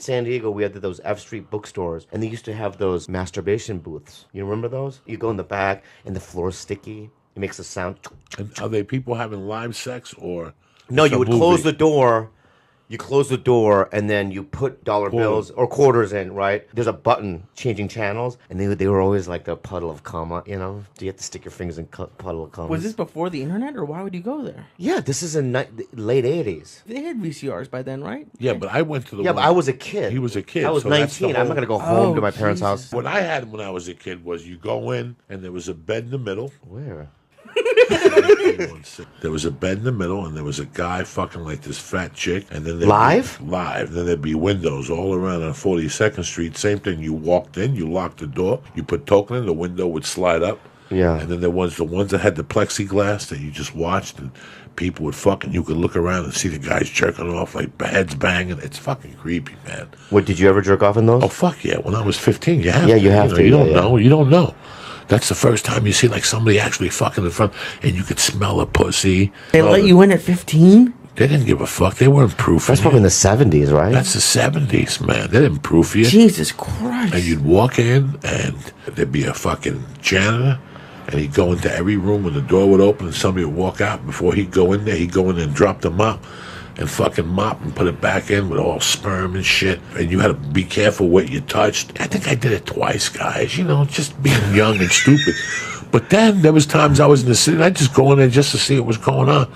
San Diego, we had those F Street bookstores, and they used to have those masturbation booths. You remember those? You go in the back, and the floor's sticky. It makes a sound. And are they people having live sex or? No, you would close the door. You close the door, and then you put dollar bills or quarters in, right? There's a button changing channels, and they were always like a puddle of cum, you know? Do you have to stick your fingers in puddle of cum? Was this before the internet, or why would you go there? Yeah, this is in late 80s. They had VCRs by then, right? Yeah, but I went to the Yeah, but I was a kid. He was a kid. I was so that's the 19. I'm not going to go home to my parents' house. What I had when I was a kid was you go in, and there was a bed in the middle. Where? There was a bed in the middle, and there was a guy fucking like this fat chick, and then Live? Live. Then there'd be windows all around on 42nd Street. Same thing. You walked in, you locked the door, you put token in, the window would slide up. Yeah. And then there was the ones that had the plexiglass that you just watched, and people would fucking. You could look around and see the guys jerking off, like heads banging. It's fucking creepy, man. What, did you ever jerk off in those? Oh fuck yeah! When I was 15, you have Yeah, to. you have to. You don't yeah. know. You don't know. That's the first time you see like somebody actually fucking in front, and you could smell a pussy. They let you in at 15? They didn't give a fuck. They weren't proofing. That's probably in the 70s, right? That's the 70s, man. They didn't proof you. Jesus Christ. And you'd walk in, and there'd be a fucking janitor, and he'd go into every room, and the door would open, and somebody would walk out. Before he'd go in there, he'd go in and drop the mop, and fucking mop and put it back in with all sperm and shit. And you had to be careful what you touched. I think I did it twice, guys. You know, just being young and stupid. But then there was times I was in the city, and I'd just go in there just to see what was going on.